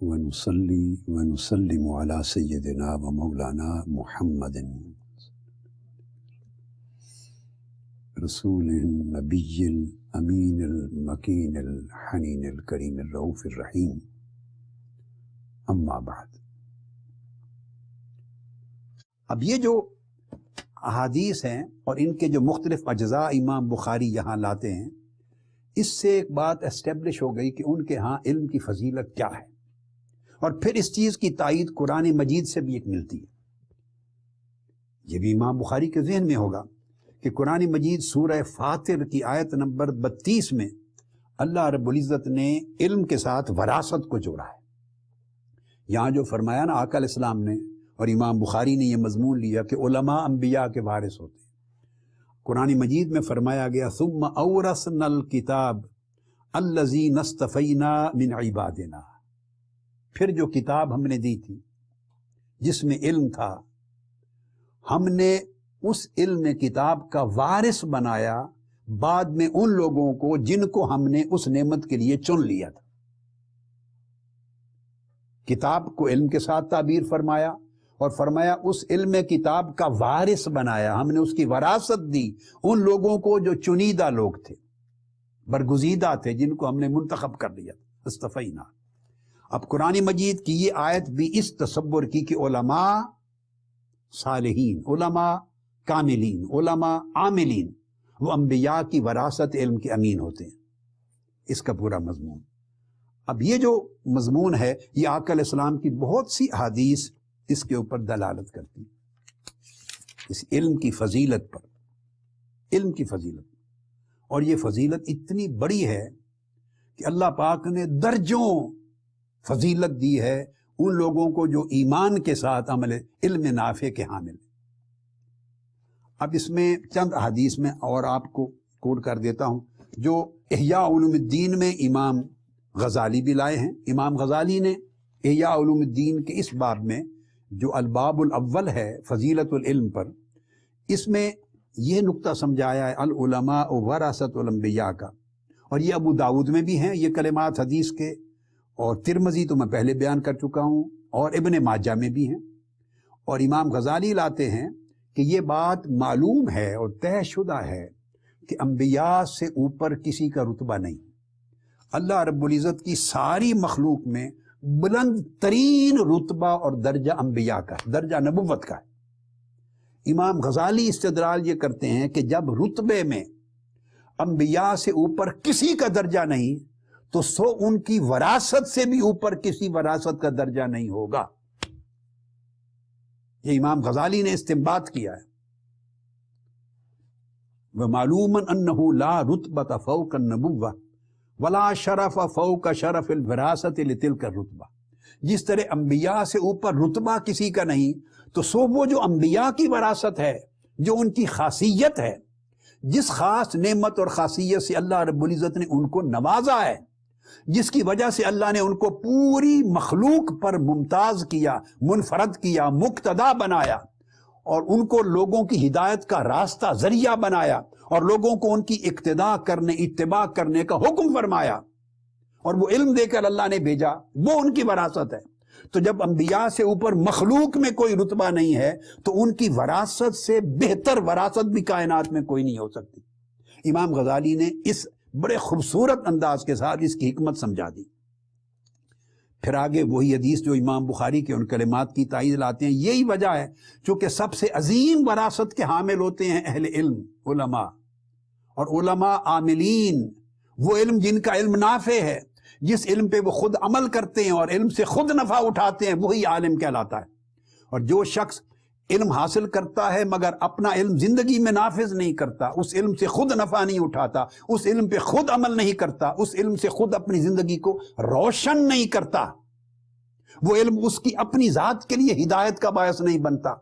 ونصلي ونسلم على سيدنا ومولانا محمد رسول النبي الأمين المكين الحنين الكريم الرؤوف الرحيم أما بعد۔ اب یہ جو احادیث ہیں اور ان کے جو مختلف اجزاء امام بخاری یہاں لاتے ہیں، اس سے ایک بات اسٹیبلش ہو گئی کہ ان کے ہاں علم کی فضیلت کیا ہے، اور پھر اس چیز کی تائید قرآن مجید سے بھی ایک ملتی ہے۔ یہ بھی امام بخاری کے ذہن میں ہوگا کہ قرآن مجید سورہ فاطر کی آیت نمبر 32 میں اللہ رب العزت نے علم کے ساتھ وراثت کو جوڑا ہے۔ یہاں جو فرمایا نا آقا علیہ السلام نے، اور امام بخاری نے یہ مضمون لیا کہ علماء انبیاء کے وارث ہوتے ہیں، قرآن مجید میں فرمایا گیا ثم اورثنا الکتاب الذین اصطفینا من عبادنا، پھر جو کتاب ہم نے دی تھی جس میں علم تھا، ہم نے اس علم کتاب کا وارث بنایا بعد میں ان لوگوں کو جن کو ہم نے اس نعمت کے لیے چن لیا تھا۔ کتاب کو علم کے ساتھ تعبیر فرمایا، اور فرمایا اس علم کتاب کا وارث بنایا، ہم نے اس کی وراثت دی ان لوگوں کو جو چنیدہ لوگ تھے، برگزیدہ تھے، جن کو ہم نے منتخب کر لیا، استفینا۔ اب قرآن مجید کی یہ آیت بھی اس تصور کی کہ علماء صالحین، علماء کاملین، علماء عاملین، وہ انبیاء کی وراثت علم کے امین ہوتے ہیں، اس کا پورا مضمون۔ اب یہ جو مضمون ہے یہ آقا علیہ السلام کی بہت سی احادیث اس کے اوپر دلالت کرتی، اس علم کی فضیلت پر، علم کی فضیلت، اور یہ فضیلت اتنی بڑی ہے کہ اللہ پاک نے درجوں فضیلت دی ہے ان لوگوں کو جو ایمان کے ساتھ عمل علم نافع کے حامل۔ اب اس میں چند احادیث میں اور آپ کو کوٹ کر دیتا ہوں جو احیاء علوم الدین میں امام غزالی بھی لائے ہیں۔ امام غزالی نے احیاء علوم الدین کے اس باب میں جو الباب الاول ہے فضیلت العلم پر، اس میں یہ نقطہ سمجھایا ہے العلماء ورثۃ الانبیاء کا، اور یہ ابو داود میں بھی ہیں یہ کلمات حدیث کے، اور ترمذی تو میں پہلے بیان کر چکا ہوں، اور ابن ماجہ میں بھی ہیں۔ اور امام غزالی لاتے ہیں کہ یہ بات معلوم ہے اور طے شدہ ہے کہ انبیاء سے اوپر کسی کا رتبہ نہیں۔ اللہ رب العزت کی ساری مخلوق میں بلند ترین رتبہ اور درجہ انبیاء کا ہے، درجہ نبوت کا ہے۔ امام غزالی استدلال یہ کرتے ہیں کہ جب رتبے میں انبیاء سے اوپر کسی کا درجہ نہیں تو سو ان کی وراثت سے بھی اوپر کسی وراثت کا درجہ نہیں ہوگا۔ یہ امام غزالی نے استنباط کیا ہے۔ وَمَعْلُومًا أَنَّهُ لَا رُتْبَةَ فَوْقَ النَّبُوَّةِ وَلَا شَرَفَ فَوْقَ شَرَفِ الْوِرَاثَةِ لِتِلْكَ الرُّتْبَةِ، جس طرح انبیاء سے اوپر رتبہ کسی کا نہیں، تو سو وہ جو انبیاء کی وراثت ہے، جو ان کی خاصیت ہے، جس خاص نعمت اور خاصیت سے اللہ رب العزت نے ان کو نوازا ہے، جس کی وجہ سے اللہ نے ان کو پوری مخلوق پر ممتاز کیا، منفرد کیا، مقتدا بنایا، اور ان کو لوگوں کی ہدایت کا راستہ ذریعہ بنایا، اور لوگوں کو ان کی اقتداء کرنے، اتباع کرنے کا حکم فرمایا، اور وہ علم دے کر اللہ نے بھیجا، وہ ان کی وراثت ہے۔ تو جب انبیاء سے اوپر مخلوق میں کوئی رتبہ نہیں ہے تو ان کی وراثت سے بہتر وراثت بھی کائنات میں کوئی نہیں ہو سکتی۔ امام غزالی نے اس بڑے خوبصورت انداز کے ساتھ اس کی حکمت سمجھا دی۔ پھر آگے وہی حدیث جو امام بخاری کے ان کلمات کی تائید لاتے ہیں، یہی وجہ ہے چونکہ سب سے عظیم وراثت کے حامل ہوتے ہیں اہل علم، علماء، اور علماء عاملین، وہ علم جن کا علم نافع ہے، جس علم پہ وہ خود عمل کرتے ہیں اور علم سے خود نفع اٹھاتے ہیں، وہی عالم کہلاتا ہے۔ اور جو شخص علم حاصل کرتا ہے مگر اپنا علم زندگی میں نافذ نہیں کرتا، اس علم سے خود نفع نہیں اٹھاتا، اس علم پہ خود عمل نہیں کرتا، اس علم سے خود اپنی زندگی کو روشن نہیں کرتا، وہ علم اس کی اپنی ذات کے لیے ہدایت کا باعث نہیں بنتا،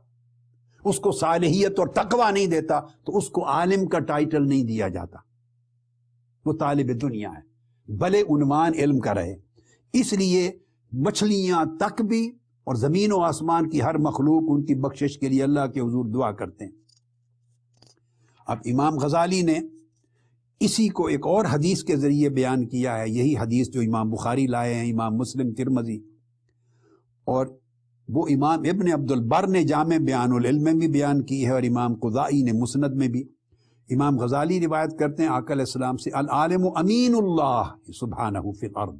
اس کو صالحیت اور تقوی نہیں دیتا، تو اس کو عالم کا ٹائٹل نہیں دیا جاتا، وہ طالب دنیا ہے، بھلے عنوان علم کا رہے۔ اس لیے مچھلیاں تک بھی اور زمین و آسمان کی ہر مخلوق ان کی بخشش کے لیے اللہ کے حضور دعا کرتے ہیں۔ اب امام غزالی نے اسی کو ایک اور حدیث کے ذریعے بیان کیا ہے، یہی حدیث جو امام بخاری لائے ہیں، امام مسلم، ترمذی، اور وہ امام ابن عبد البر نے جامع بیان العلم میں بھی بیان کی ہے، اور امام قضائی نے مسند میں بھی۔ امام غزالی روایت کرتے ہیں آقا علیہ السلام سے، العالم امین اللہ سبحانہ فی الارض۔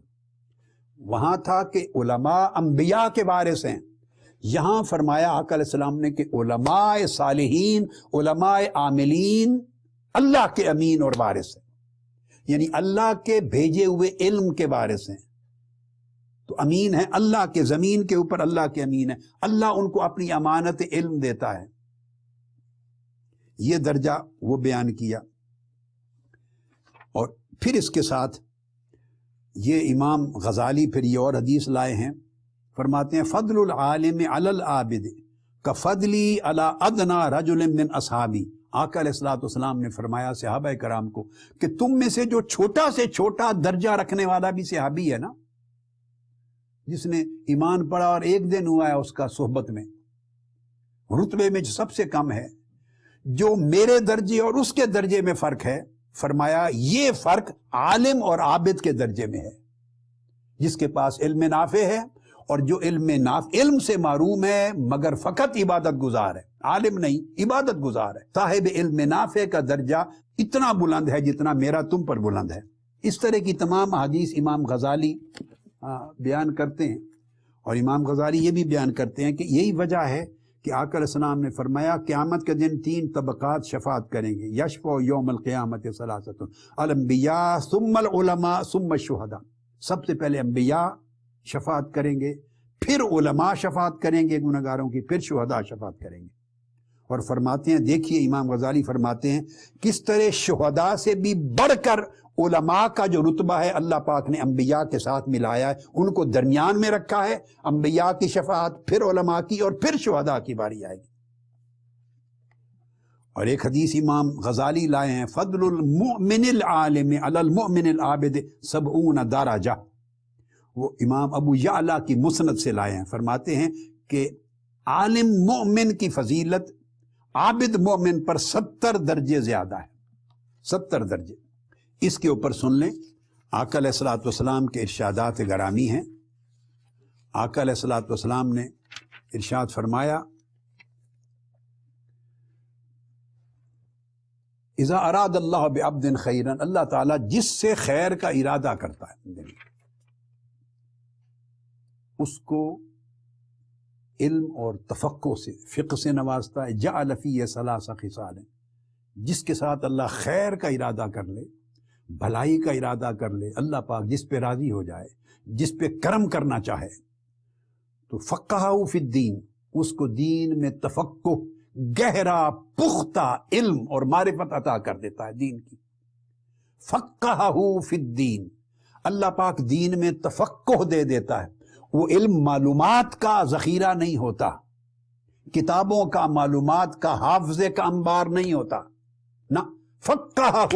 وہاں تھا کہ علماء انبیاء کے وارث ہیں، یہاں فرمایا آقا علیہ السلام نے کہ علماء صالحین، علماء عاملین اللہ کے امین اور وارث ہیں، یعنی اللہ کے بھیجے ہوئے علم کے وارث ہیں۔ تو امین ہے اللہ کے، زمین کے اوپر اللہ کے امین ہے، اللہ ان کو اپنی امانت علم دیتا ہے۔ یہ درجہ وہ بیان کیا، اور پھر اس کے ساتھ یہ امام غزالی پھر یہ اور حدیث لائے ہیں، فرماتے ہیں فضل العالم علی العابد کفضلی علی ادنی رجل من اصحابی۔ آقا علیہ الصلوۃ والسلام نے فرمایا صحابہ کرام کو کہ تم میں سے جو چھوٹا سے چھوٹا درجہ رکھنے والا بھی صحابی ہے نا، جس نے ایمان پڑا اور ایک دن ہوا ہے اس کا صحبت میں، رتبے میں جو سب سے کم ہے، جو میرے درجے اور اس کے درجے میں فرق ہے، فرمایا یہ فرق عالم اور عابد کے درجے میں ہے، جس کے پاس علم نافع ہے اور جو علم سے معروم ہے مگر فقط عبادت گزار ہے، عالم نہیں عبادت گزار ہے۔ صاحب علم نافع کا درجہ اتنا بلند ہے جتنا میرا تم پر بلند ہے۔ اس طرح کی تمام حدیث امام غزالی بیان کرتے ہیں، اور امام غزالی یہ بھی بیان کرتے ہیں کہ یہی وجہ ہے کہ آقا علیہ السلام نے فرمایا قیامت کے دن 3 طبقات شفاعت کریں گے، یشفع یوم القیامت ثلاثۃ الانبیاء ثم العلماء ثم الشہداء۔ سب سے پہلے انبیاء شفاعت کریں گے، پھر علماء شفاعت کریں گے گنہگاروں کی، پھر شہداء شفاعت کریں گے۔ اور فرماتے ہیں، دیکھیے امام غزالی فرماتے ہیں کس طرح شہداء سے بھی بڑھ کر علماء کا جو رتبہ ہے اللہ پاک نے انبیاء کے ساتھ ملایا ہے، ان کو درمیان میں رکھا ہے، انبیاء کی شفاعت، پھر علماء کی، اور پھر شہداء کی باری آئے گی۔ اور ایک حدیث امام غزالی لائے ہیں، فضل المؤمن العالم علی المؤمن العابد 70 درجہ، وہ امام ابو یعلا کی مسند سے لائے ہیں، فرماتے ہیں کہ عالم مومن کی فضیلت عابد مومن پر 70 درجے زیادہ ہے، 70 درجے۔ اس کے اوپر سن لیں، آقا علیہ الصلوۃ والسلام کے ارشادات گرامی ہیں۔ آقا علیہ الصلوۃ والسلام نے ارشاد فرمایا، اذا اراد اللہ بعبد خیرا، اللہ تعالیٰ جس سے خیر کا ارادہ کرتا ہے اس کو علم اور تفقہ سے، فقہ سے نوازتا ہے۔ جعل فیہ 3 خصال، جس کے ساتھ اللہ خیر کا ارادہ کر لے، بھلائی کا ارادہ کر لے، اللہ پاک جس پہ راضی ہو جائے، جس پہ کرم کرنا چاہے، تو فقہہ فی الدین، اس کو دین میں تفقہ، گہرا پختہ علم اور معرفت عطا کر دیتا ہے دین کی۔ فقہہ فی الدین، اللہ پاک دین میں تفقہ دے دیتا ہے۔ وہ علم معلومات کا ذخیرہ نہیں ہوتا، کتابوں کا، معلومات کا، حافظے کا انبار نہیں ہوتا، نہ، فقہہ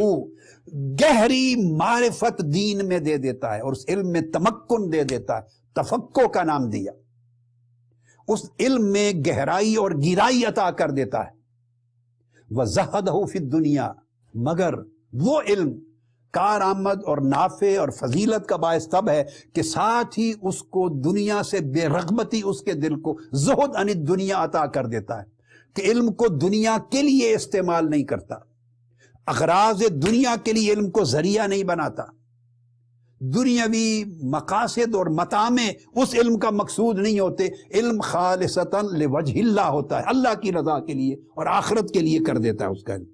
گہری معرفت دین میں دے دیتا ہے، اور اس علم میں تمکن دے دیتا ہے، تفقہ کا نام دیا، اس علم میں گہرائی اور گہرائی عطا کر دیتا ہے۔ وَزَہَدَهُ فِي الدُّنْيَا، مگر وہ علم کارآمد اور نافع اور فضیلت کا باعث تب ہے کہ ساتھ ہی اس کو دنیا سے بے رغبتی، اس کے دل کو زہد عن الدنیا عطا کر دیتا ہے، کہ علم کو دنیا کے لیے استعمال نہیں کرتا، اغراض دنیا کے لیے علم کو ذریعہ نہیں بناتا، دنیاوی مقاصد اور مطامع اس علم کا مقصود نہیں ہوتے، علم خالصتاً لوجہ اللہ ہوتا ہے، اللہ کی رضا کے لیے اور آخرت کے لیے کر دیتا ہے اس کا علم۔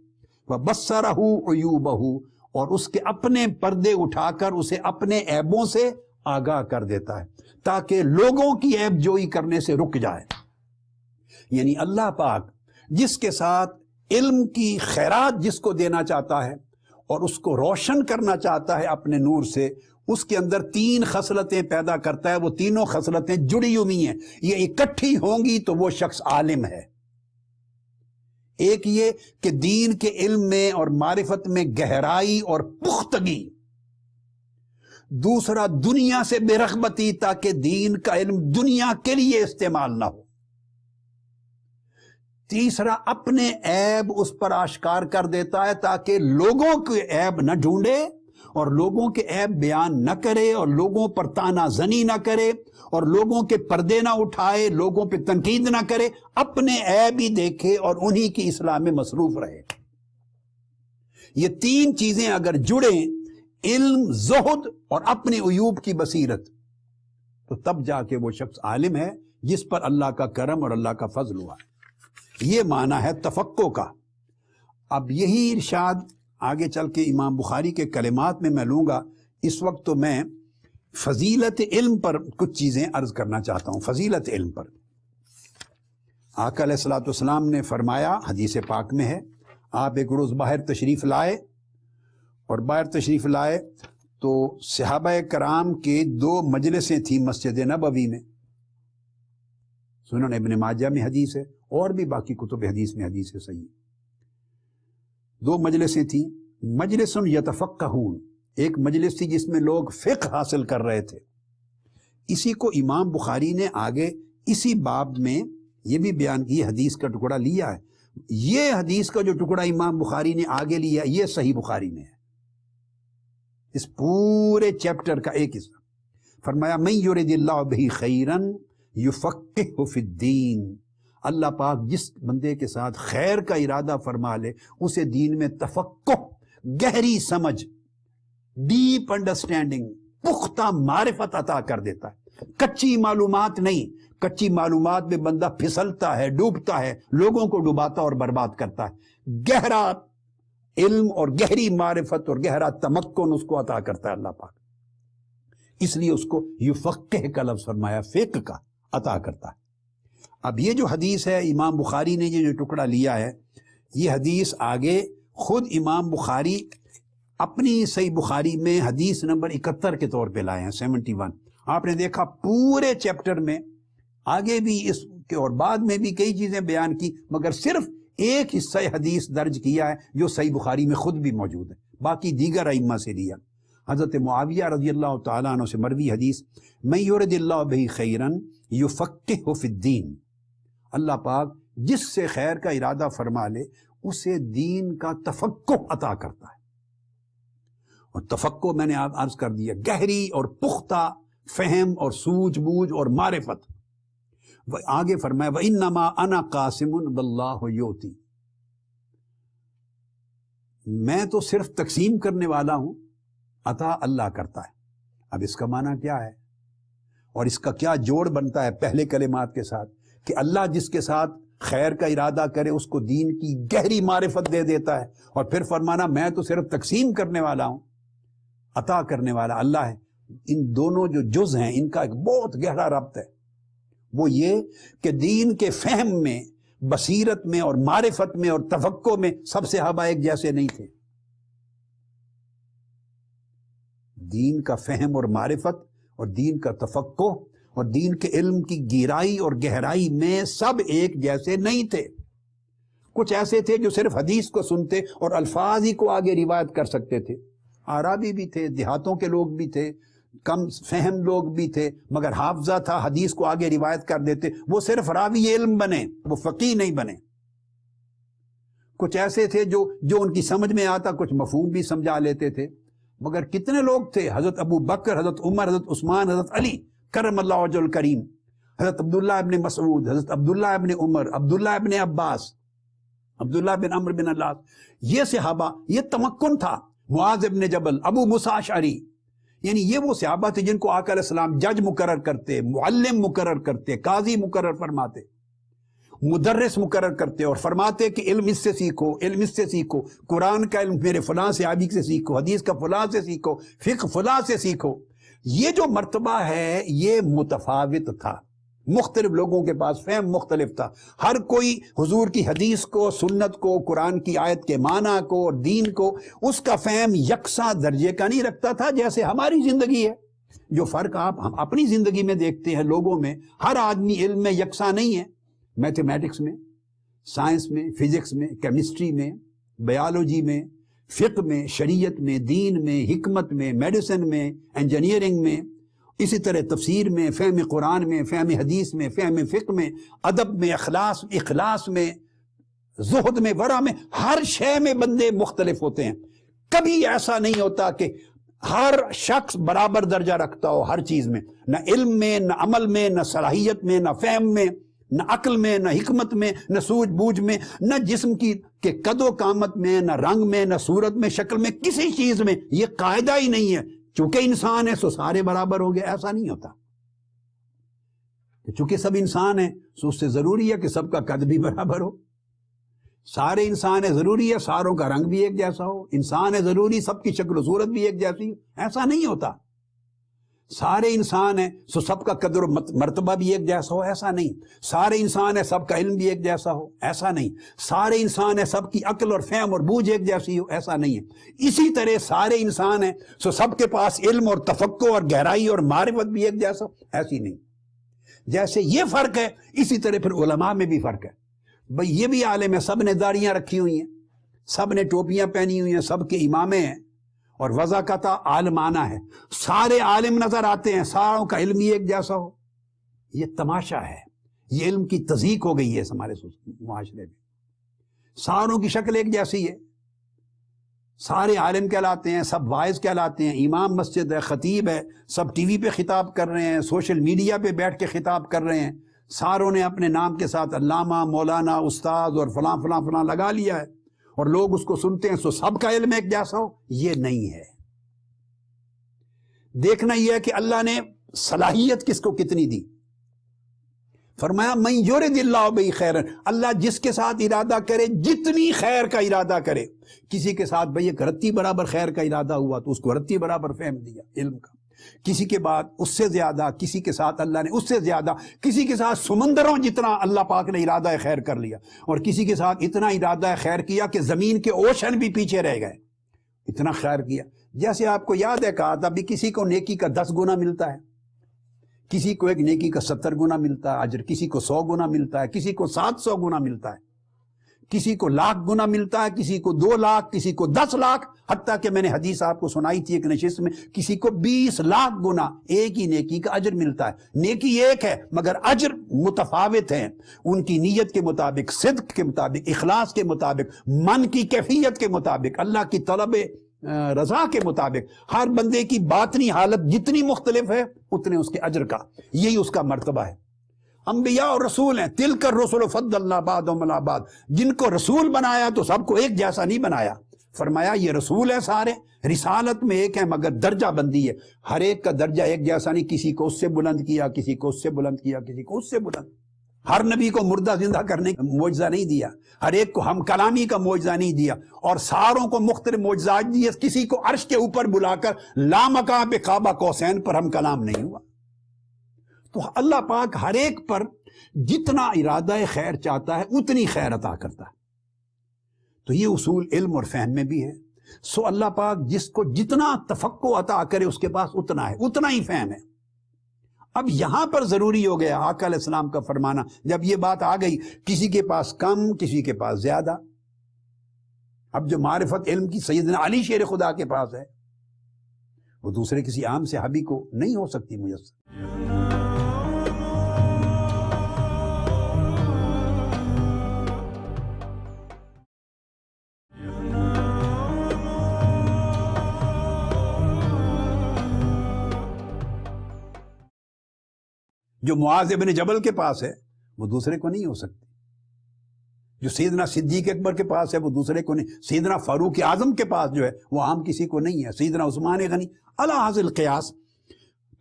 وَبَصَّرَهُ عُیُوبَهُ، اور اس کے اپنے پردے اٹھا کر اسے اپنے عیبوں سے آگاہ کر دیتا ہے، تاکہ لوگوں کی عیب جوئی کرنے سے رک جائے۔ یعنی اللہ پاک جس کے ساتھ علم کی خیرات جس کو دینا چاہتا ہے اور اس کو روشن کرنا چاہتا ہے اپنے نور سے، اس کے اندر 3 خصلتیں پیدا کرتا ہے، وہ تینوں خصلتیں جڑی ہوئی ہیں، یہ اکٹھی ہوں گی تو وہ شخص عالم ہے۔ ایک یہ کہ دین کے علم میں اور معرفت میں گہرائی اور پختگی، دوسرا دنیا سے بے رغبتی، تاکہ دین کا علم دنیا کے لیے استعمال نہ ہو، تیسرا اپنے عیب اس پر آشکار کر دیتا ہے تاکہ لوگوں کے عیب نہ ڈھونڈے، اور لوگوں کے عیب بیان نہ کرے اور لوگوں پر تانا زنی نہ کرے اور لوگوں کے پردے نہ اٹھائے، لوگوں پہ تنقید نہ کرے، اپنے عیب ہی دیکھے اور انہی کی اصلاح میں مصروف رہے۔ یہ تین چیزیں اگر جڑیں، علم، زہد اور اپنے عیوب کی بصیرت، تو تب جا کے وہ شخص عالم ہے جس پر اللہ کا کرم اور اللہ کا فضل ہوا۔ یہ معنی ہے تفقہ کا۔ اب یہی ارشاد آگے چل کے امام بخاری کے کلمات میں لوں گا۔ اس وقت تو میں فضیلت علم پر کچھ چیزیں عرض کرنا چاہتا ہوں۔ فضیلت علم پر آقا علیہ الصلوۃ والسلام نے فرمایا، حدیث پاک میں ہے، آپ ایک روز باہر تشریف لائے، اور باہر تشریف لائے تو صحابہ کرام کے 2 مجلسیں تھیں مسجد نبوی میں۔ سنن ابن ماجہ میں حدیث ہے اور بھی باقی کتب حدیث میں حدیث ہے صحیح۔ 2 مجلسیں تھیں، مجلس یتفقہون، ایک مجلس تھی جس میں لوگ فقہ حاصل کر رہے تھے۔ اسی کو امام بخاری نے آگے اسی باب میں یہ بھی بیان کی، حدیث کا ٹکڑا لیا ہے۔ یہ حدیث کا جو ٹکڑا امام بخاری نے آگے لیا یہ صحیح بخاری میں ہے، اس پورے چیپٹر کا ایک حصہ۔ فرمایا من یرد اللہ بہ خیرا یفقہہ فی الدین، اللہ پاک جس بندے کے ساتھ خیر کا ارادہ فرما لے اسے دین میں تفقہ، گہری سمجھ، ڈیپ انڈرسٹینڈنگ، پختہ معرفت عطا کر دیتا ہے۔ کچی معلومات نہیں، کچی معلومات میں بندہ پھسلتا ہے، ڈوبتا ہے، لوگوں کو ڈباتا اور برباد کرتا ہے۔ گہرا علم اور گہری معرفت اور گہرا تمکن اس کو عطا کرتا ہے اللہ پاک، اس لیے اس کو یفقہ کا لفظ فرمایا، فقہ کا عطا کرتا ہے۔ اب یہ جو حدیث ہے امام بخاری نے یہ جو ٹکڑا لیا ہے، یہ حدیث آگے خود امام بخاری اپنی صحیح بخاری میں حدیث نمبر 71 کے طور پہ لائے ہیں، 71۔ آپ نے دیکھا پورے چیپٹر میں آگے بھی اس کے اور بعد میں بھی کئی چیزیں بیان کی، مگر صرف ایک حصہ حدیث درج کیا ہے جو صحیح بخاری میں خود بھی موجود ہے، باقی دیگر ائمہ سے لیا۔ حضرت معاویہ رضی اللہ تعالیٰ عنہ سے مروی حدیث، من یرد اللہ بہ خیرا یفقہہ فی الدین، اللہ پاک جس سے خیر کا ارادہ فرما لے اسے دین کا تفقہ عطا کرتا ہے۔ اور تفقہ میں نے آپ عرض کر دیا، گہری اور پختہ فہم اور سوجھ بوجھ اور معرفت۔ آگے فرمایا وَإِنَّمَا أَنَا قَاسِمٌ وَاللَّهُ يُؤْتِي، میں تو صرف تقسیم کرنے والا ہوں، عطا اللہ کرتا ہے۔ اب اس کا معنی کیا ہے اور اس کا کیا جوڑ بنتا ہے پہلے کلمات کے ساتھ، کہ اللہ جس کے ساتھ خیر کا ارادہ کرے اس کو دین کی گہری معرفت دے دیتا ہے، اور پھر فرمانا میں تو صرف تقسیم کرنے والا ہوں، عطا کرنے والا اللہ ہے۔ ان دونوں جو جز ہیں ان کا ایک بہت گہرا ربط ہے، وہ یہ کہ دین کے فہم میں، بصیرت میں اور معرفت میں اور تفقہ میں سب صحابہ ایک جیسے نہیں تھے۔ دین کا فہم اور معرفت اور دین کا تفقہ اور دین کے علم کی گہرائی اور گہرائی میں سب ایک جیسے نہیں تھے۔ کچھ ایسے تھے جو صرف حدیث کو سنتے اور الفاظ ہی کو آگے روایت کر سکتے تھے، عربی بھی تھے، دیہاتوں کے لوگ بھی تھے، کم فہم لوگ بھی تھے، مگر حافظہ تھا، حدیث کو آگے روایت کر دیتے، وہ صرف راوی علم بنے، وہ فقیہ نہیں بنے۔ کچھ ایسے تھے جو ان کی سمجھ میں آتا، کچھ مفہوم بھی سمجھا لیتے تھے، مگر کتنے لوگ تھے، حضرت ابو بکر، حضرت عمر، حضرت عثمان، حضرت علی کرم اللہ وجہ الکریم، حضرت عبداللہ ابن مسعود، حضرت عبداللہ ابن عمر، عبداللہ ابن عباس، عبداللہ بن عمرو بن العاص، یہ صحابہ، یہ تمکن تھا، معاذ ابن جبل، ابو موسیٰ اشعری، یعنی یہ وہ صحابہ تھے جن کو آقا علیہ السلام جج مقرر کرتے، معلم مقرر کرتے، قاضی مقرر فرماتے، مدرس مقرر کرتے اور فرماتے کہ علم اس سے سیکھو، علم اس سے سیکھو، قرآن کا علم میرے فلاں صحابی سے سیکھو، حدیث کا فلاں سے سیکھو، فقہ فلاں سے سیکھو۔ یہ جو مرتبہ ہے یہ متفاوت تھا، مختلف لوگوں کے پاس فہم مختلف تھا، ہر کوئی حضور کی حدیث کو، سنت کو، قرآن کی آیت کے معنی کو اور دین کو، اس کا فہم یکساں درجے کا نہیں رکھتا تھا جیسے ہماری زندگی ہے۔ جو فرق آپ ہم اپنی زندگی میں دیکھتے ہیں لوگوں میں، ہر آدمی علم میں یکساں نہیں ہے، میتھمیٹکس میں، سائنس میں، فزکس میں، کیمسٹری میں، بایولوجی میں، فقہ میں، شریعت میں، دین میں، حکمت میں، میڈیسن میں، انجینئرنگ میں، اسی طرح تفسیر میں، فہم قرآن میں، فہم حدیث میں، فہم فقہ میں، ادب میں، اخلاص میں، زہد میں، ورع میں، ہر شے میں بندے مختلف ہوتے ہیں۔ کبھی ایسا نہیں ہوتا کہ ہر شخص برابر درجہ رکھتا ہو ہر چیز میں، نہ علم میں، نہ عمل میں، نہ صلاحیت میں، نہ فہم میں، نہ عقل میں، نہ حکمت میں، نہ سوجھ بوجھ میں، نہ جسم کی کہ قد و قامت میں، نہ رنگ میں، نہ صورت میں، شکل میں، کسی چیز میں یہ قاعدہ ہی نہیں ہے چونکہ انسان ہے سو سارے برابر ہو گئے، ایسا نہیں ہوتا۔ چونکہ سب انسان ہیں سو اس سے ضروری ہے کہ سب کا قد بھی برابر ہو، سارے انسان ہے ضروری ہے ساروں کا رنگ بھی ایک جیسا ہو، انسان ہے ضروری سب کی شکل و صورت بھی ایک جیسی ہو، ایسا نہیں ہوتا۔ سارے انسان ہیں سو سب کا قدر و مرتبہ بھی ایک جیسا ہو، ایسا نہیں۔ سارے انسان ہے سب کا علم بھی ایک جیسا ہو، ایسا نہیں۔ سارے انسان ہے سب کی عقل اور فہم اور بوجھ ایک جیسی ہو، ایسا نہیں ہے۔ اسی طرح سارے انسان ہیں سو سب کے پاس علم اور تفقہ اور گہرائی اور معرفت بھی ایک جیسا ہو، ایسی نہیں۔ جیسے یہ فرق ہے اسی طرح پھر علماء میں بھی فرق ہے۔ بھئی یہ بھی عالم ہے، سب نے داڑیاں رکھی ہوئی ہیں، سب نے ٹوپیاں پہنی ہوئی ہیں، سب کے امامے ہیں اور وضاقتہ عالمانہ ہے، سارے عالم نظر آتے ہیں، ساروں کا علم ہی ایک جیسا ہو، یہ تماشا ہے، یہ علم کی تضحیق ہو گئی ہے ہمارے معاشرے میں۔ ساروں کی شکل ایک جیسی ہے، سارے عالم کہلاتے ہیں، سب واعظ کہلاتے ہیں، امام مسجد ہے، خطیب ہے، سب ٹی وی پہ خطاب کر رہے ہیں، سوشل میڈیا پہ بیٹھ کے خطاب کر رہے ہیں، ساروں نے اپنے نام کے ساتھ علامہ، مولانا، استاد اور فلاں فلاں فلاں لگا لیا ہے اور لوگ اس کو سنتے ہیں سو سب کا علم ایک جیسا ہو، یہ نہیں ہے۔ دیکھنا یہ ہے کہ اللہ نے صلاحیت کس کو کتنی دی۔ فرمایا من یرد اللہ بہ خیرا، اللہ جس کے ساتھ ارادہ کرے جتنی خیر کا ارادہ کرے، کسی کے ساتھ بھئی ایک رتی برابر خیر کا ارادہ ہوا تو اس کو رتی برابر فہم دیا علم کا، کسی کے بعد اس سے زیادہ، کسی کے ساتھ اللہ نے اس سے زیادہ، کسی کے ساتھ سمندروں جتنا اللہ پاک نے ارادہ خیر کر لیا، اور کسی کے ساتھ اتنا ارادہ خیر کیا کہ زمین کے اوشن بھی پیچھے رہ گئے، اتنا خیر کیا۔ جیسے آپ کو یاد ہے کہا تھا بھی کسی کو نیکی کا 10 گنا ملتا ہے، کسی کو ایک نیکی کا 70 گنا ملتا ہے اجر، کسی کو 100 گنا ملتا ہے، کسی کو 700 گنا ملتا ہے، کسی کو 1,00,000 گنا ملتا ہے، کسی کو 2 لاکھ، کسی کو 10 لاکھ، حتیٰ کہ میں نے حدیث آپ کو سنائی تھی ایک نشست میں، کسی کو 20 لاکھ گنا ایک ہی نیکی کا اجر ملتا ہے۔ نیکی ایک ہے مگر اجر متفاوت ہیں، ان کی نیت کے مطابق، صدق کے مطابق، اخلاص کے مطابق، من کی کیفیت کے مطابق، اللہ کی طلب رضا کے مطابق، ہر بندے کی باطنی حالت جتنی مختلف ہے اتنے اس کے اجر کا، یہی اس کا مرتبہ ہے۔ انبیاء اور رسول ہیں، تلک الرسل فضلنا بعضهم علی بعض، جن کو رسول بنایا تو سب کو ایک جیسا نہیں بنایا، فرمایا یہ رسول ہیں سارے، رسالت میں ایک ہیں مگر درجہ بندی ہے، ہر ایک کا درجہ ایک جیسا نہیں، کسی کو اس سے بلند کیا، کسی کو اس سے بلند کیا، کسی کو اس سے بلند۔ ہر نبی کو مردہ زندہ کرنے کا معجزہ نہیں دیا، ہر ایک کو ہم کلامی کا معجزہ نہیں دیا، اور ساروں کو مختلف معجزات دیے، کسی کو عرش کے اوپر بلا کر لامکان پہ قاب قوسین پر ہم کلام نہیں ہوا۔ تو اللہ پاک ہر ایک پر جتنا ارادہ خیر چاہتا ہے اتنی خیر عطا کرتا ہے۔ تو یہ اصول علم اور فہم میں بھی ہے۔ سو اللہ پاک جس کو جتنا تفقع عطا کرے اس کے پاس اتنا ہے، اتنا ہی فہم ہے۔ اب یہاں پر ضروری ہو گیا آقا علیہ السلام کا فرمانا، جب یہ بات آ گئی کسی کے پاس کم کسی کے پاس زیادہ، اب جو معرفت علم کی سیدنا علی شیر خدا کے پاس ہے وہ دوسرے کسی عام صحابی کو نہیں ہو سکتی میسر۔ جو معاذ ابن جبل کے پاس ہے وہ دوسرے کو نہیں ہو سکتی، جو سیدنا صدیق اکبر کے پاس ہے وہ دوسرے کو نہیں، سیدنا فاروق اعظم کے پاس جو ہے وہ عام کسی کو نہیں ہے، سیدنا عثمان غنی علی حاصل قیاس۔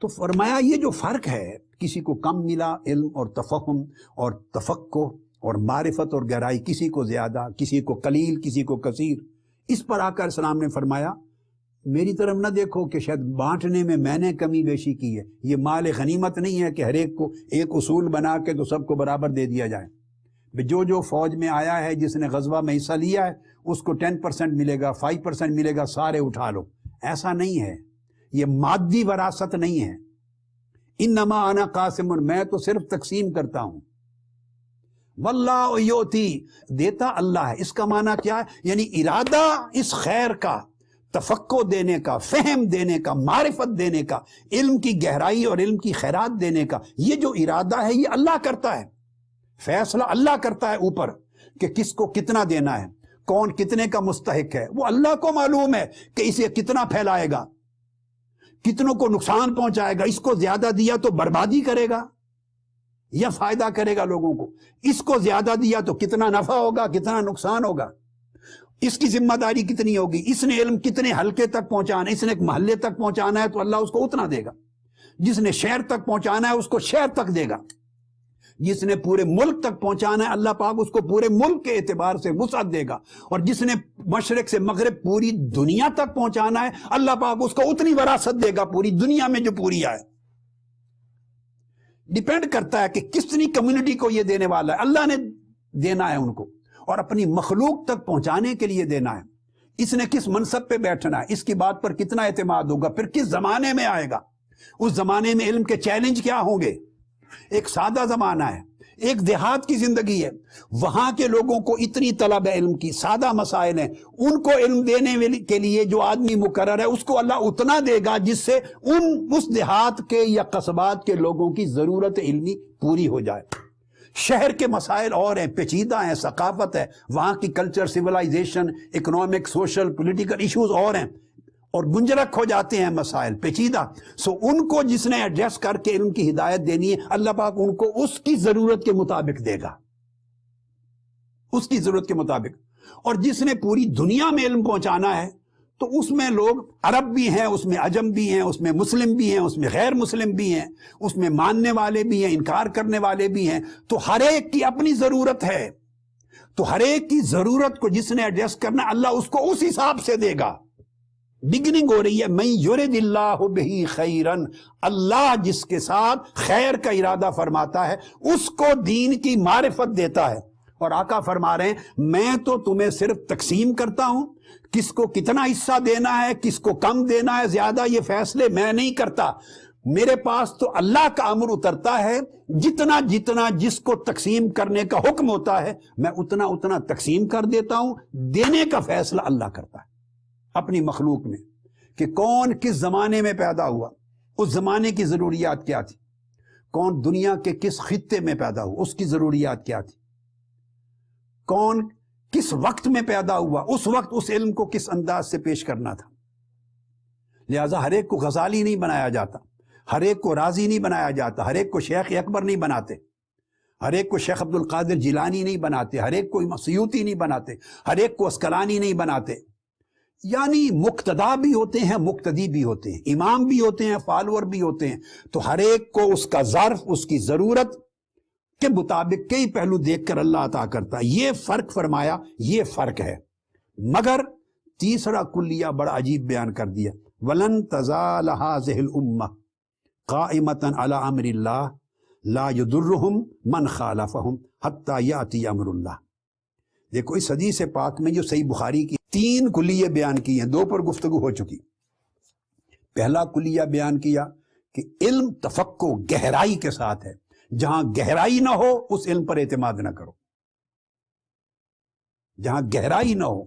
تو فرمایا یہ جو فرق ہے، کسی کو کم ملا علم اور تفہم اور تفقہ اور معرفت اور گہرائی، کسی کو زیادہ، کسی کو قلیل، کسی کو کثیر، اس پر آقا علیہ السلام نے فرمایا میری طرف نہ دیکھو کہ شاید بانٹنے میں نے کمی بیشی کی ہے، یہ مال غنیمت نہیں ہے کہ ہر ایک کو ایک اصول بنا کے تو سب کو برابر دے دیا جائے۔ جو فوج میں آیا ہے، جس نے غزوہ میں حصہ لیا ہے، اس کو 10% ملے گا، 5% ملے گا، سارے اٹھا لو، ایسا نہیں ہے، یہ مادی وراثت نہیں ہے۔ انما انا قاسم، میں تو صرف تقسیم کرتا ہوں، واللہ یؤتی، دیتا اللہ ہے۔ اس کا معنی کیا ہے؟ یعنی ارادہ اس خیر کا، تفقع دینے کا، فہم دینے کا، معرفت دینے کا، علم کی گہرائی اور علم کی خیرات دینے کا، یہ جو ارادہ ہے یہ اللہ کرتا ہے، فیصلہ اللہ کرتا ہے اوپر کہ کس کو کتنا دینا ہے، کون کتنے کا مستحق ہے، وہ اللہ کو معلوم ہے کہ اسے کتنا پھیلائے گا، کتنوں کو نقصان پہنچائے گا، اس کو زیادہ دیا تو بربادی کرے گا یا فائدہ کرے گا لوگوں کو، اس کو زیادہ دیا تو کتنا نفع ہوگا کتنا نقصان ہوگا، اس کی ذمہ داری کتنی ہوگی، اس نے علم کتنے حلقے تک پہنچانا ہے، اس نے ایک محلے تک پہنچانا ہے تو اللہ اس کو اتنا دے گا، جس نے شہر تک پہنچانا ہے اس کو شہر تک دے گا، جس نے پورے ملک تک پہنچانا ہے اللہ پاک اس کو پورے ملک کے اعتبار سے وسعت دے گا، اور جس نے مشرق سے مغرب پوری دنیا تک پہنچانا ہے اللہ پاک اس کو اتنی وراثت دے گا پوری دنیا میں جو پوری آئے۔ ڈیپینڈ کرتا ہے کہ کتنی کمیونٹی کو یہ دینے والا ہے، اللہ نے دینا ہے ان کو، اور اپنی مخلوق تک پہنچانے کے لیے دینا ہے۔ اس نے کس منصب پہ بیٹھنا ہے، اس کی بات پر کتنا اعتماد ہوگا، پھر کس زمانے میں آئے گا، اس زمانے میں علم کے چیلنج کیا ہوں گے۔ ایک سادہ زمانہ ہے، ایک دیہات کی زندگی ہے، وہاں کے لوگوں کو اتنی طلب ہے علم کی، سادہ مسائل ہیں، ان کو علم دینے کے لیے جو آدمی مقرر ہے اس کو اللہ اتنا دے گا جس سے اس دیہات کے یا قصبات کے لوگوں کی ضرورت علمی پوری ہو جائے۔ شہر کے مسائل اور ہیں، پیچیدہ ہیں، ثقافت ہے، وہاں کی culture, civilization, economic, social, political issues اور ہیں، اور گنجرک ہو جاتے ہیں مسائل پیچیدہ، ان کو جس نے ایڈریس کر کے علم کی ہدایت دینی ہے اللہ پاک ان کو اس کی ضرورت کے مطابق دے گا، اس کی ضرورت کے مطابق۔ اور جس نے پوری دنیا میں علم پہنچانا ہے تو اس میں لوگ عرب بھی ہیں، اس میں عجم بھی ہیں، اس میں مسلم بھی ہیں، اس میں غیر مسلم بھی ہیں، اس میں ماننے والے بھی ہیں، انکار کرنے والے بھی ہیں، تو ہر ایک کی اپنی ضرورت ہے، تو ہر ایک کی ضرورت کو جس نے ایڈریس کرنا اللہ اس کو اس حساب سے دے گا۔ بگننگ ہو رہی ہے من یرد اللہ بہ خیرن، اللہ جس کے ساتھ خیر کا ارادہ فرماتا ہے اس کو دین کی معرفت دیتا ہے، اور آقا فرما رہے ہیں میں تو تمہیں صرف تقسیم کرتا ہوں، کس کو کتنا حصہ دینا ہے کس کو کم دینا ہے زیادہ، یہ فیصلے میں نہیں کرتا، میرے پاس تو اللہ کا امر اترتا ہے، جتنا جتنا جس کو تقسیم کرنے کا حکم ہوتا ہے میں اتنا اتنا تقسیم کر دیتا ہوں، دینے کا فیصلہ اللہ کرتا ہے اپنی مخلوق میں، کہ کون کس زمانے میں پیدا ہوا، اس زمانے کی ضروریات کیا تھی، کون دنیا کے کس خطے میں پیدا ہوا اس کی ضروریات کیا تھی، کون کس وقت میں پیدا ہوا اس وقت اس علم کو کس انداز سے پیش کرنا تھا۔ لہذا ہر ایک کو غزالی نہیں بنایا جاتا، ہر ایک کو رازی نہیں بنایا جاتا، ہر ایک کو شیخ اکبر نہیں بناتے، ہر ایک کو شیخ عبد القادر جیلانی نہیں بناتے، ہر ایک کو سیوطی نہیں بناتے، ہر ایک کو اسکلانی نہیں بناتے، یعنی مقتدا بھی ہوتے ہیں مقتدی بھی ہوتے ہیں، امام بھی ہوتے ہیں فالور بھی ہوتے ہیں، تو ہر ایک کو اس کا ظرف اس کی ضرورت کے مطابق کئی پہلو دیکھ کر اللہ عطا کرتا ہے۔ یہ فرق فرمایا، یہ فرق ہے، مگر تیسرا کلیہ بڑا عجیب بیان کر دیا، وَلَن تَزَالَ هَٰذِهِ الْأُمَّةُ قَائِمَةً عَلَىٰ أَمْرِ اللَّهِ لَا يُضُرُّهُمْ مَنْ خَالَفَهُمْ حَتَّىٰ يَأْتِيَ أَمْرُ اللَّهِ۔ دیکھو اس حدیث پاک میں جو صحیح بخاری کی 3 کلیے بیان کی ہیں، 2 پر گفتگو ہو چکی۔ پہلا کلیہ بیان کیا کہ علم تفقہ گہرائی کے ساتھ ہے، جہاں گہرائی نہ ہو اس علم پر اعتماد نہ کرو، جہاں گہرائی نہ ہو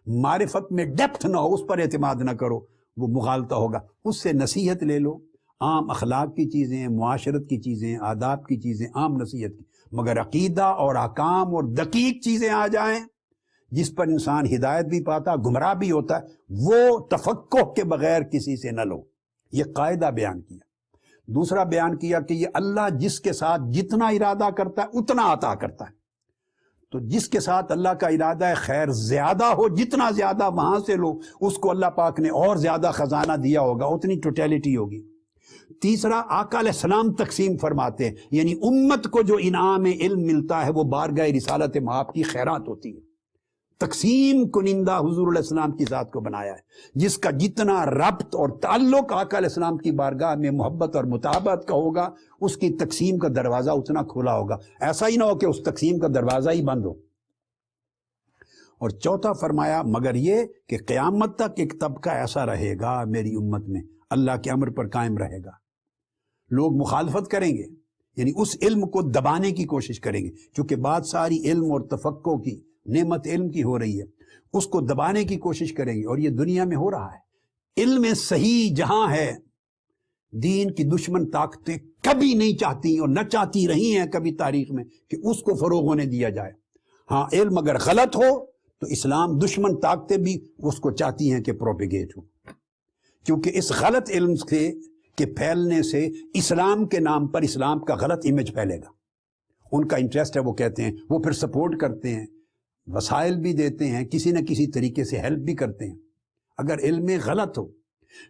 معرفت میں ڈیپتھ نہ ہو اس پر اعتماد نہ کرو، وہ مغالطہ ہوگا، اس سے نصیحت لے لو، عام اخلاق کی چیزیں، معاشرت کی چیزیں، آداب کی چیزیں، عام نصیحت کی، مگر عقیدہ اور احکام اور دقیق چیزیں آ جائیں جس پر انسان ہدایت بھی پاتا گمراہ بھی ہوتا ہے، وہ تفقہ کے بغیر کسی سے نہ لو، یہ قاعدہ بیان کیا۔ دوسرا بیان کیا کہ یہ اللہ جس کے ساتھ جتنا ارادہ کرتا ہے اتنا عطا کرتا ہے، تو جس کے ساتھ اللہ کا ارادہ ہے خیر زیادہ ہو، جتنا زیادہ وہاں سے لو اس کو اللہ پاک نے اور زیادہ خزانہ دیا ہوگا، اتنی ٹوٹیلٹی ہوگی۔ تیسرا آقا علیہ السلام تقسیم فرماتے ہیں، یعنی امت کو جو انعام علم ملتا ہے وہ بارگاہ رسالت مآب کی خیرات ہوتی ہے، تقسیم کنندہ حضور علیہ السلام کی ذات کو بنایا ہے، جس کا جتنا ربط اور تعلق آقا علیہ السلام کی بارگاہ میں محبت اور مطابقت کا ہوگا اس کی تقسیم کا دروازہ اتنا کھلا ہوگا، ایسا ہی نہ ہو کہ اس تقسیم کا دروازہ ہی بند ہو۔ اور چوتھا فرمایا مگر یہ کہ قیامت تک ایک طبقہ ایسا رہے گا میری امت میں اللہ کے امر پر قائم رہے گا، لوگ مخالفت کریں گے، یعنی اس علم کو دبانے کی کوشش کریں گے، چونکہ بات ساری علم اور تفقہ کی، نعمت علم کی ہو رہی ہے، اس کو دبانے کی کوشش کریں گے، اور یہ دنیا میں ہو رہا ہے۔ علم صحیح جہاں ہے دین کی دشمن طاقتیں کبھی نہیں چاہتی اور نہ چاہتی رہی ہیں کبھی تاریخ میں کہ اس کو فروغ ہونے دیا جائے۔ ہاں علم اگر غلط ہو تو اسلام دشمن طاقتیں بھی اس کو چاہتی ہیں کہ پروپیگیٹ ہو، کیونکہ اس غلط علم کے پھیلنے سے اسلام کے نام پر اسلام کا غلط امیج پھیلے گا. ان کا انٹرسٹ ہے، وہ کہتے ہیں، وہ پھر سپورٹ کرتے ہیں، وسائل بھی دیتے ہیں، کسی نہ کسی طریقے سے ہیلپ بھی کرتے ہیں. اگر علم غلط ہو،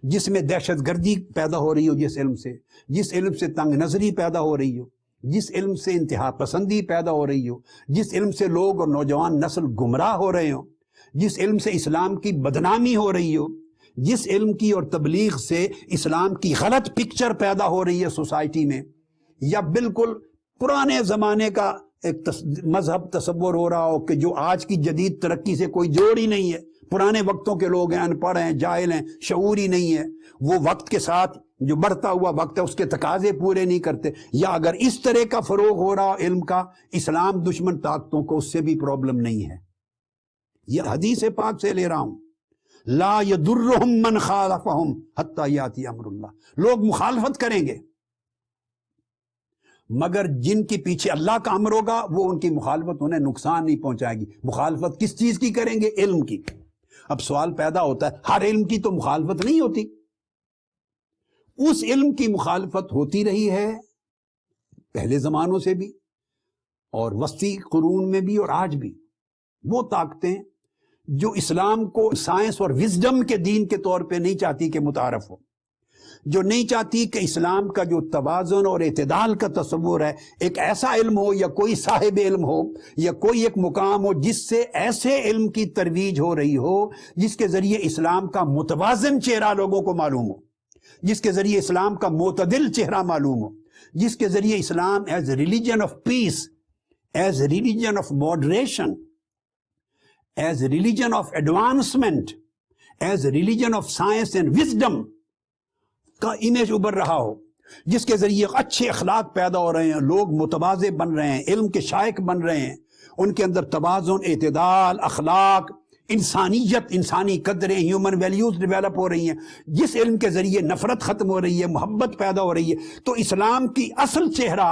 جس میں دہشت گردی پیدا ہو رہی ہو، جس علم سے تنگ نظری پیدا ہو رہی ہو، جس علم سے انتہا پسندی پیدا ہو رہی ہو، جس علم سے لوگ اور نوجوان نسل گمراہ ہو رہے ہوں، جس علم سے اسلام کی بدنامی ہو رہی ہو، جس علم کی اور تبلیغ سے اسلام کی غلط پکچر پیدا ہو رہی ہے سوسائٹی میں، یا بالکل پرانے زمانے کا ایک مذہب تصور ہو رہا ہو کہ جو آج کی جدید ترقی سے کوئی جوڑ ہی نہیں ہے، پرانے وقتوں کے لوگ ہیں، ان پڑھ ہیں، جاہل ہیں، شعور ہی نہیں ہے، وہ وقت کے ساتھ جو بڑھتا ہوا وقت ہے اس کے تقاضے پورے نہیں کرتے، یا اگر اس طرح کا فروغ ہو رہا علم کا اسلام دشمن طاقتوں کو، اس سے بھی پرابلم نہیں ہے. یہ حدیث پاک سے لے رہا ہوں، لا یضرہم من خالفہم حتی یاتی امر اللہ. لوگ مخالفت کریں گے مگر جن کے پیچھے اللہ کا امر ہوگا وہ ان کی مخالفت انہیں نقصان نہیں پہنچائے گی. مخالفت کس چیز کی کریں گے؟ علم کی. اب سوال پیدا ہوتا ہے، ہر علم کی تو مخالفت نہیں ہوتی. اس علم کی مخالفت ہوتی رہی ہے پہلے زمانوں سے بھی، اور وسطی قرون میں بھی، اور آج بھی. وہ طاقتیں جو اسلام کو سائنس اور وزڈم کے دین کے طور پہ نہیں چاہتی کہ متعارف ہو، جو نہیں چاہتی کہ اسلام کا جو توازن اور اعتدال کا تصور ہے، ایک ایسا علم ہو یا کوئی صاحب علم ہو یا کوئی ایک مقام ہو جس سے ایسے علم کی ترویج ہو رہی ہو جس کے ذریعے اسلام کا متوازن چہرہ لوگوں کو معلوم ہو، جس کے ذریعے اسلام کا معتدل چہرہ معلوم ہو، جس کے ذریعے Islam as religion of peace, as religion of moderation, as religion of advancement, as religion of science and wisdom کا امیج ابھر رہا ہو، جس کے ذریعے اچھے اخلاق پیدا ہو رہے ہیں، لوگ متواضع بن رہے ہیں، علم کے شائق بن رہے ہیں، ان کے اندر توازن، اعتدال، اخلاق، انسانیت، انسانی قدریں، ہیومن ویلیوز ڈیولپ ہو رہی ہیں، جس علم کے ذریعے نفرت ختم ہو رہی ہے، محبت پیدا ہو رہی ہے. تو اسلام کی اصل چہرہ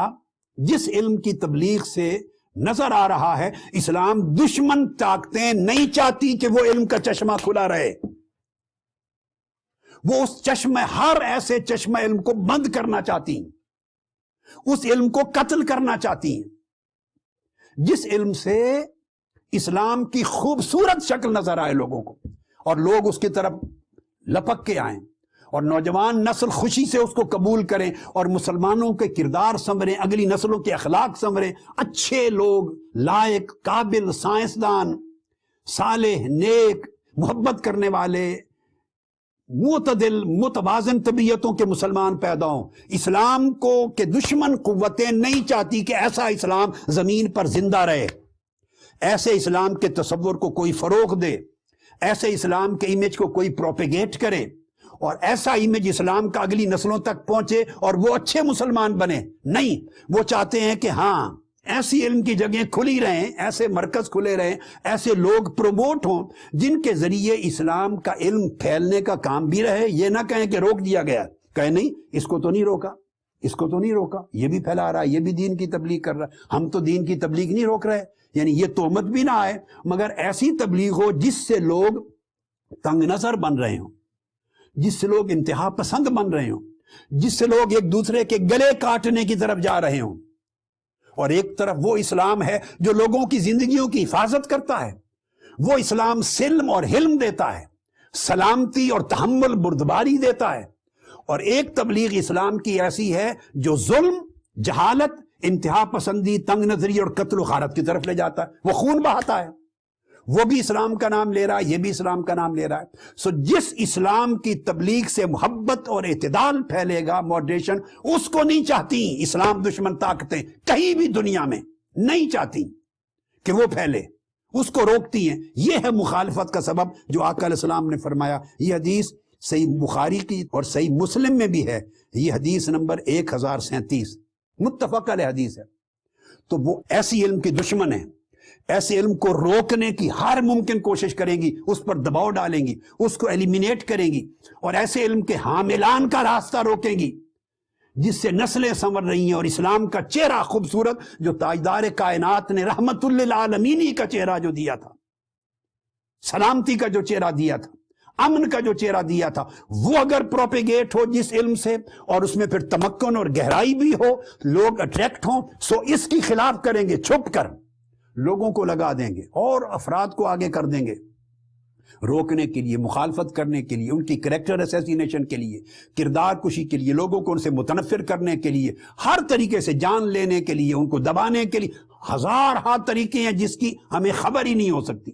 جس علم کی تبلیغ سے نظر آ رہا ہے، اسلام دشمن طاقتیں نہیں چاہتی کہ وہ علم کا چشمہ کھلا رہے. وہ اس چشمہ، ہر ایسے چشمہ علم کو بند کرنا چاہتی ہیں، اس علم کو قتل کرنا چاہتی ہیں جس علم سے اسلام کی خوبصورت شکل نظر آئے لوگوں کو، اور لوگ اس کی طرف لپک کے آئیں، اور نوجوان نسل خوشی سے اس کو قبول کریں، اور مسلمانوں کے کردار سنوریں، اگلی نسلوں کے اخلاق سنوریں، اچھے لوگ، لائق، قابل، سائنسدان، صالح، نیک، محبت کرنے والے، معتدل، متوازن طبیعتوں کے مسلمان پیدا ہوں. اسلام کو کہ دشمن قوتیں نہیں چاہتی کہ ایسا اسلام زمین پر زندہ رہے، ایسے اسلام کے تصور کو کوئی فروغ دے، ایسے اسلام کے امیج کو کوئی پروپیگیٹ کرے، اور ایسا امیج اسلام کا اگلی نسلوں تک پہنچے اور وہ اچھے مسلمان بنے. نہیں، وہ چاہتے ہیں کہ ہاں ایسی علم کی جگہیں کھلی رہیں، ایسے مرکز کھلے رہیں، ایسے لوگ پروموٹ ہوں جن کے ذریعے اسلام کا علم پھیلنے کا کام بھی رہے. یہ نہ کہیں کہ روک دیا گیا، کہیں نہیں اس کو تو نہیں روکا، اس کو تو نہیں روکا، یہ بھی پھیلا رہا ہے، یہ بھی دین کی تبلیغ کر رہا ہے، ہم تو دین کی تبلیغ نہیں روک رہے. یعنی یہ تہمت بھی نہ آئے، مگر ایسی تبلیغ ہو جس سے لوگ تنگ نظر بن رہے ہوں، جس سے لوگ انتہا پسند بن رہے ہوں، جس سے لوگ ایک دوسرے کے گلے کاٹنے کی طرف جا رہے ہوں. اور ایک طرف وہ اسلام ہے جو لوگوں کی زندگیوں کی حفاظت کرتا ہے، وہ اسلام سلم اور حلم دیتا ہے، سلامتی اور تحمل بردباری دیتا ہے. اور ایک تبلیغ اسلام کی ایسی ہے جو ظلم، جہالت، انتہا پسندی، تنگ نظری اور قتل و غارت کی طرف لے جاتا ہے، وہ خون بہاتا ہے. وہ بھی اسلام کا نام لے رہا ہے، یہ بھی اسلام کا نام لے رہا ہے. سو جس اسلام کی تبلیغ سے محبت اور اعتدال پھیلے گا، ماڈریشن، اس کو نہیں چاہتی اسلام دشمن طاقتیں، کہیں بھی دنیا میں نہیں چاہتی کہ وہ پھیلے، اس کو روکتی ہیں. یہ ہے مخالفت کا سبب جو آقا علیہ السلام نے فرمایا. یہ حدیث صحیح بخاری کی اور صحیح مسلم میں بھی ہے، یہ حدیث نمبر 1037 متفق علیہ حدیث ہے. تو وہ ایسی علم کی دشمن ہے، ایسے علم کو روکنے کی ہر ممکن کوشش کریں گی، اس پر دباؤ ڈالیں گی، اس کو ایلیمینیٹ کریں گی، اور ایسے علم کے حاملان کا راستہ روکیں گی جس سے نسلیں سنور رہی ہیں. اور اسلام کا چہرہ خوبصورت جو تاجدار کائنات نے رحمت للعالمین کا چہرہ جو دیا تھا، سلامتی کا جو چہرہ دیا تھا، امن کا جو چہرہ دیا تھا وہ اگر پروپیگیٹ ہو جس علم سے اور اس میں پھر تمکن اور گہرائی بھی ہو, لوگ اٹریکٹ ہوں, سو اس کی خلاف کریں گے, چھپ کر لوگوں کو لگا دیں گے اور افراد کو آگے کر دیں گے روکنے کے لیے, مخالفت کرنے کے لیے, ان کی کریکٹر اسیسینیشن کے لیے, کردار کشی کے لیے, لوگوں کو ان سے متنفر کرنے کے لیے, ہر طریقے سے جان لینے کے لیے, ان کو دبانے کے لیے ہزار ہاں طریقے ہیں جس کی ہمیں خبر ہی نہیں ہو سکتی.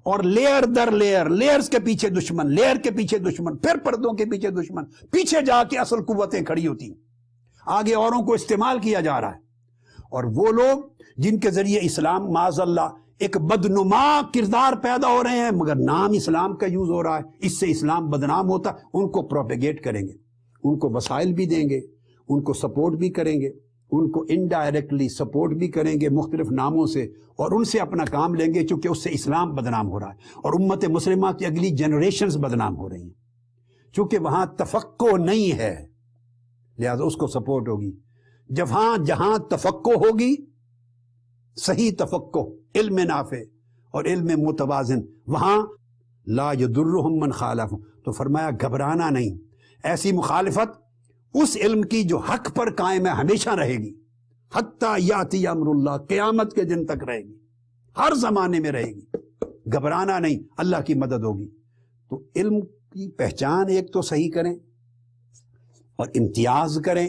اور لیئر در لیئر, لیئرز کے پیچھے دشمن, لیئر کے پیچھے دشمن, پھر پردوں کے پیچھے دشمن, پیچھے جا کے اصل قوتیں کھڑی ہوتی, آگے اوروں کو استعمال کیا جا رہا ہے. اور وہ لوگ جن کے ذریعے اسلام معاذ اللہ ایک بدنما کردار پیدا ہو رہے ہیں مگر نام اسلام کا یوز ہو رہا ہے, اس سے اسلام بدنام ہوتا, ان کو پروپیگیٹ کریں گے, ان کو وسائل بھی دیں گے, ان کو سپورٹ بھی کریں گے, ان کو انڈائریکٹلی سپورٹ بھی کریں گے مختلف ناموں سے, اور ان سے اپنا کام لیں گے چونکہ اس سے اسلام بدنام ہو رہا ہے اور امت مسلمہ کی اگلی جنریشنز بدنام ہو رہی ہیں چونکہ وہاں تفقہ نہیں ہے, لہذا اس کو سپورٹ ہوگی. جہاں تفقہ ہوگی, صحیح تفقہ, علم نافع اور علم متوازن, وہاں لا یضرہم من خالفہم, تو فرمایا گھبرانا نہیں, ایسی مخالفت اس علم کی جو حق پر قائم ہے ہمیشہ رہے گی, حتیٰ یاتی امر اللہ, قیامت کے دن تک رہے گی, ہر زمانے میں رہے گی. گھبرانا نہیں, اللہ کی مدد ہوگی. تو علم کی پہچان ایک تو صحیح کریں اور امتیاز کریں,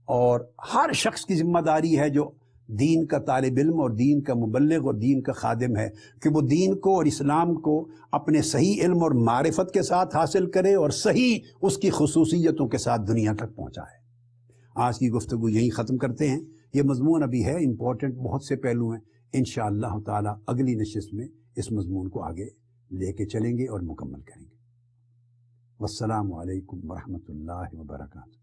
اور ہر شخص کی ذمہ داری ہے جو دین کا طالب علم اور دین کا مبلغ اور دین کا خادم ہے کہ وہ دین کو اور اسلام کو اپنے صحیح علم اور معرفت کے ساتھ حاصل کرے اور صحیح اس کی خصوصیتوں کے ساتھ دنیا تک پہنچائے. آج کی گفتگو یہیں ختم کرتے ہیں. یہ مضمون ابھی ہے امپورٹنٹ, بہت سے پہلو ہیں, انشاءاللہ تعالی اگلی نشست میں اس مضمون کو آگے لے کے چلیں گے اور مکمل کریں گے. والسلام علیکم ورحمۃ اللہ وبرکاتہ.